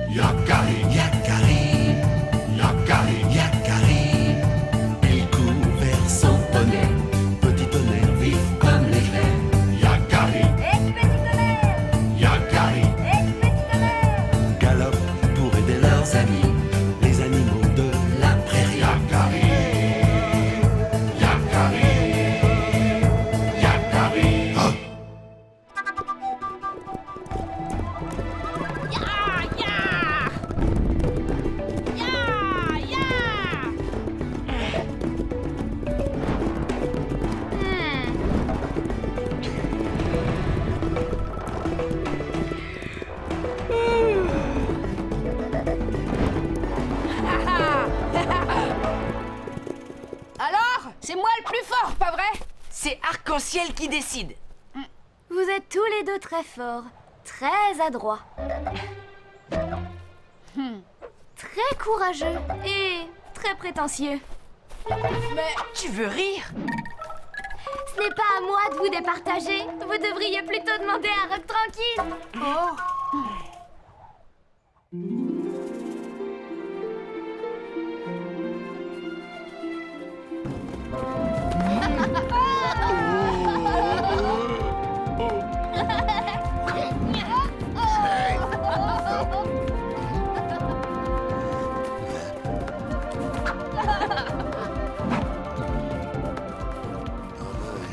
Yakari, Yakari, Yakari, Yakari. Il couvert son poney, petit tonnerre vif comme l'éclair. Yakari, Petit tonnerre, Yakari, petit tonnerre. galope pour aider leurs amis, les animaux de la prairie. Yakari, Yakari, Yakari. Ah! Alors, c'est moi le plus fort, pas vrai? C'est Arc-en-Ciel qui décide. Vous êtes tous les deux très forts, très adroits. Très courageux et très prétentieux. Mais tu veux rire? Ce n'est pas à moi de vous départager. Vous devriez plutôt demander à Rock Tranquille. Oh.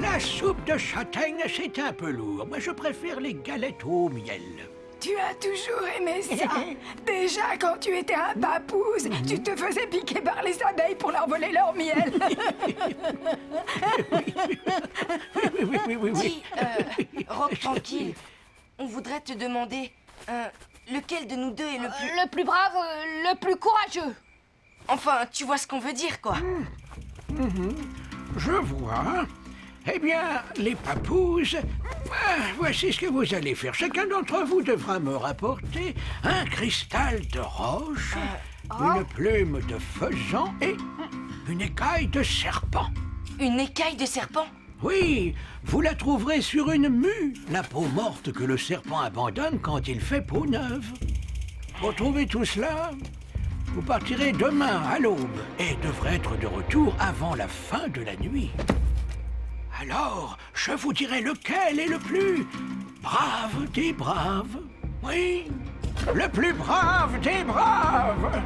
La soupe de châtaigne, c'est un peu lourd. Moi, je préfère les galettes au miel. Tu as toujours aimé ça. Déjà, quand tu étais un papouze, tu te faisais piquer par les abeilles pour leur voler leur miel. Oui. Dis, Rock Tranquille, on voudrait te demander lequel de nous deux est le plus... Le plus brave, le plus courageux. Enfin, tu vois ce qu'on veut dire, quoi. Je vois. Eh bien, les papouses, voici ce que vous allez faire. Chacun d'entre vous devra me rapporter un cristal de roche, une plume de faisan et une écaille de serpent. Une écaille de serpent? Oui, vous la trouverez sur une mue, la peau morte que le serpent abandonne quand il fait peau neuve. Pour trouver tout cela, vous partirez demain à l'aube et devrez être de retour avant la fin de la nuit. Alors, je vous dirai lequel est le plus brave des braves. Oui, le plus brave des braves.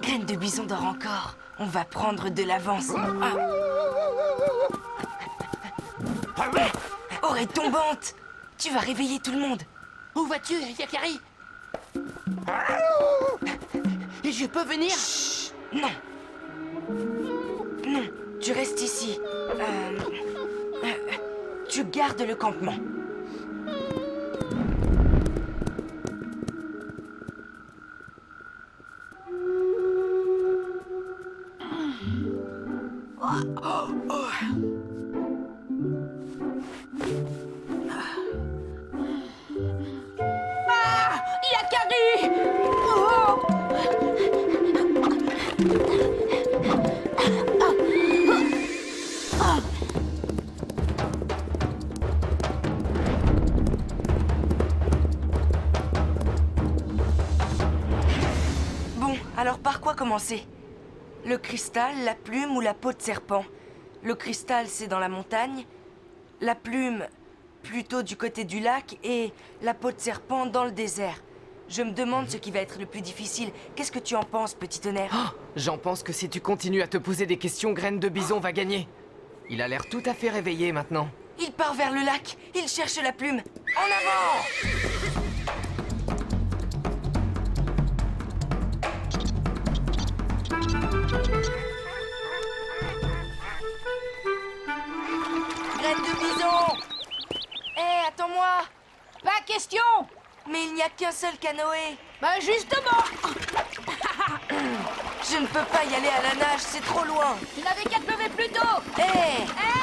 Graine de bison dort encore. On va prendre de l'avance. Oreille tombante! Tu vas réveiller tout le monde. Où vas-tu, Yakari? Je peux venir? Non. Non, tu restes ici. Tu gardes le campement. Yakari! Bon, alors par quoi commencer? Le cristal, la plume ou la peau de serpent? Le cristal, c'est dans la montagne. La plume, plutôt du côté du lac. Et la peau de serpent dans le désert. Je me demande ce qui va être le plus difficile. Qu'est-ce que tu en penses, petit tonnerre? Oh, j'en pense que si tu continues à te poser des questions, Graine de Bison va gagner. Il a l'air tout à fait réveillé maintenant. Il part vers le lac. Il cherche la plume. En avant! Graine de bison! Hé, attends-moi! Pas question! Mais il n'y a qu'un seul canoë. Bah justement! Je ne peux pas y aller à la nage, c'est trop loin. Tu n'avais qu'à te lever plus tôt! Hé! Hé!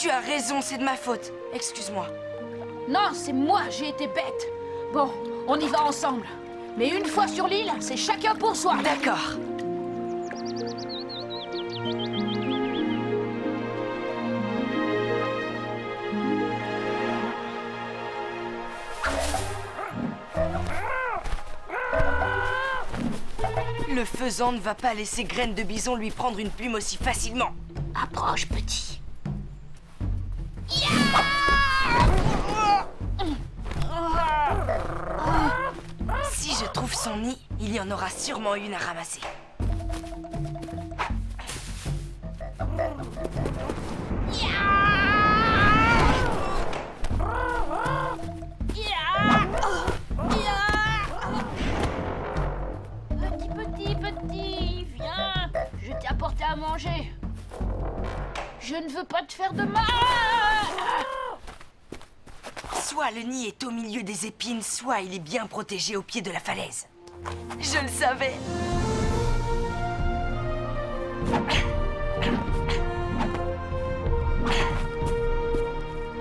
Tu as raison, c'est de ma faute. Excuse-moi. Non, c'est moi, j'ai été bête. Bon, on y va ensemble. Mais une fois sur l'île, c'est chacun pour soi. D'accord. Le faisan ne va pas laisser Graine de Bison lui prendre une plume aussi facilement. Approche, petit. Si je trouve son nid, il y en aura sûrement une à ramasser. Petit, viens. Je t'ai apporté à manger. Je ne veux pas te faire de mal. Soit le nid est au milieu des épines, soit il est bien protégé au pied de la falaise. Je le savais.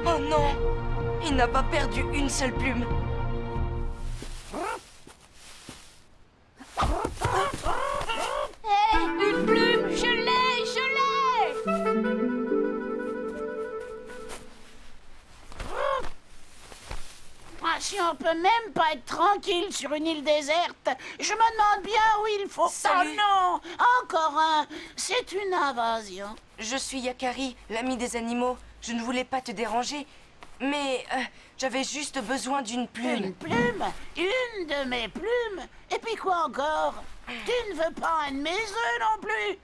Oh non! Il n'a pas perdu une seule plume. Hé, une plume, je l'ai, je l'ai. Ah, si on peut même pas être tranquille sur une île déserte, je me demande bien où il faut... Salut. Oh non, encore un. C'est une invasion. Je suis Yakari, l'ami des animaux. Je ne voulais pas te déranger, mais j'avais juste besoin d'une plume. Une plume? Une de mes plumes? Et puis quoi encore? Tu ne veux pas un de mes œufs non plus?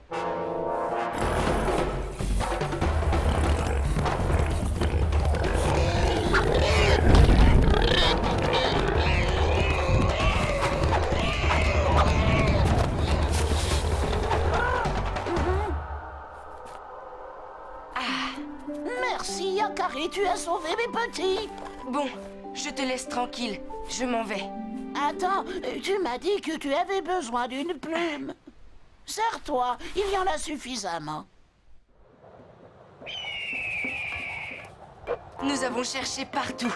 Merci, Yakari, tu as sauvé mes petits. Bon, je te laisse tranquille. Je m'en vais. Attends, tu m'as dit que tu avais besoin d'une plume. Serre-toi, il y en a suffisamment. Nous avons cherché partout.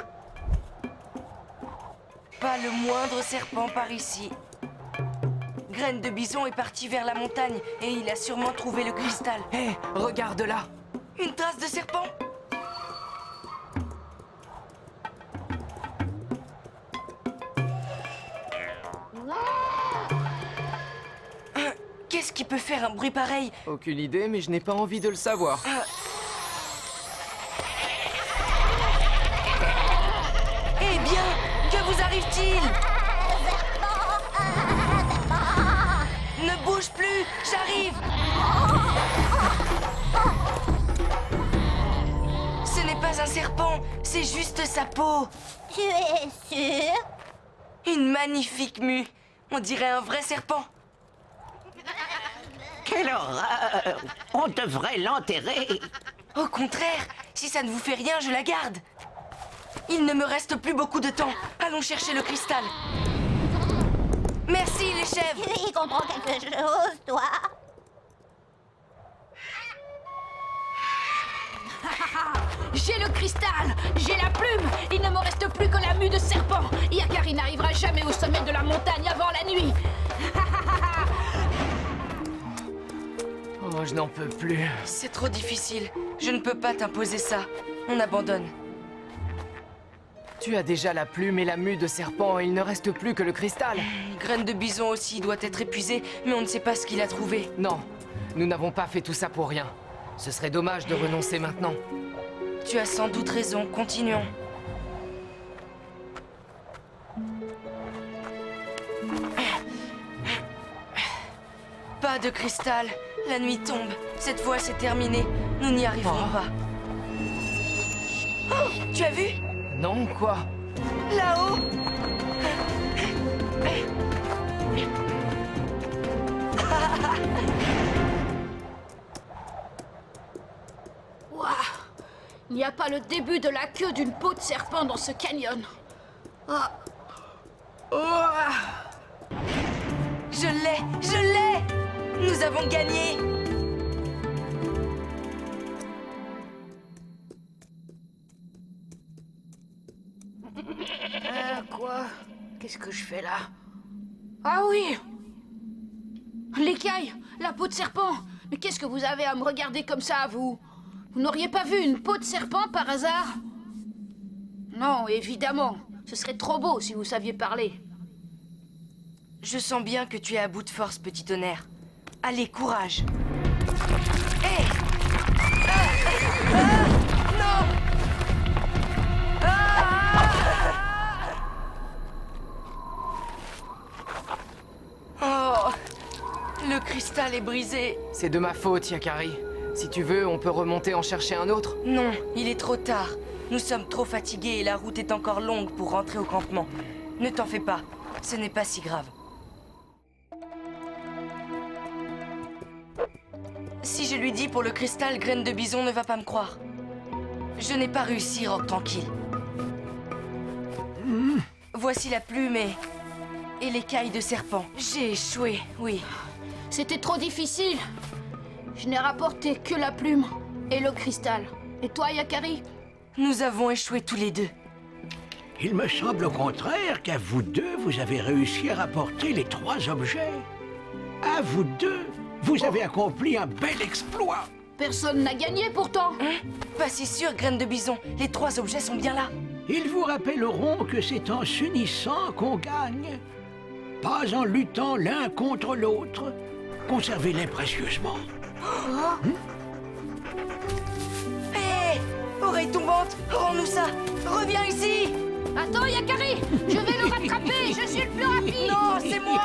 Pas le moindre serpent par ici. Graine de Bison est parti vers la montagne et il a sûrement trouvé le cristal. Hé, regarde là. Une trace de serpent? Qu'est-ce qui peut faire un bruit pareil? Aucune idée, mais je n'ai pas envie de le savoir. Eh bien, que vous arrive-t-il? Ne bouge plus, j'arrive. Ce n'est pas un serpent, c'est juste sa peau. Tu es sûr? Une magnifique mue. On dirait un vrai serpent. Quelle horreur! On devrait l'enterrer. Au contraire, si ça ne vous fait rien, je la garde. Il ne me reste plus beaucoup de temps. Allons chercher le cristal. Merci, les chèvres. Tu y comprends quelque chose, toi? J'ai le cristal, j'ai la plume. Il ne me reste plus que la mue de serpent. Yakari n'arrivera jamais au sommet de la montagne avant la nuit. Oh, je n'en peux plus. C'est trop difficile. Je ne peux pas t'imposer ça. On abandonne. Tu as déjà la plume et la mue de serpent et il ne reste plus que le cristal. Graine de Bison aussi doit être épuisé, mais on ne sait pas ce qu'il a trouvé. Non, nous n'avons pas fait tout ça pour rien. Ce serait dommage de renoncer maintenant. Tu as sans doute raison. Continuons. Pas de cristal. La nuit tombe. Cette fois, c'est terminé. Nous n'y arriverons pas. Oh, tu as vu? Non, quoi? Là-haut. Waouh! Il n'y a pas le début de la queue d'une peau de serpent dans ce canyon. Ah. Je l'ai! Je l'ai! Nous avons gagné! Qu'est-ce que je fais là? Ah oui! L'écaille! La peau de serpent! Mais qu'est-ce que vous avez à me regarder comme ça, vous? Vous n'auriez pas vu une peau de serpent par hasard? Non, évidemment. Ce serait trop beau si vous saviez parler. Je sens bien que tu es à bout de force, petit tonnerre. Allez, courage. Hé! Non! Oh! Le cristal est brisé. C'est de ma faute, Yakari. Si tu veux, on peut remonter en chercher un autre. Non, il est trop tard. Nous sommes trop fatigués et la route est encore longue pour rentrer au campement. Ne t'en fais pas, ce n'est pas si grave. Si je lui dis pour le cristal, Graine de Bison ne va pas me croire. Je n'ai pas réussi, Roc Tranquille. Voici la plume et l'écaille de serpent. J'ai échoué, oui. C'était trop difficile. Je n'ai rapporté que la plume et le cristal. Et toi, Yakari? Nous avons échoué tous les deux. Il me semble au contraire qu'à vous deux, vous avez réussi à rapporter les 3 objets. À vous deux, vous avez accompli un bel exploit. Personne n'a gagné pourtant. Pas si sûr, Graine de Bison. Les 3 objets sont bien là. Ils vous rappelleront que c'est en s'unissant qu'on gagne, pas en luttant l'un contre l'autre. Conservez-les précieusement. Hé! Oreille tombante, rends-nous ça! Reviens ici! Attends, Yakari! Je vais le rattraper! Je suis le plus rapide! Non, c'est moi!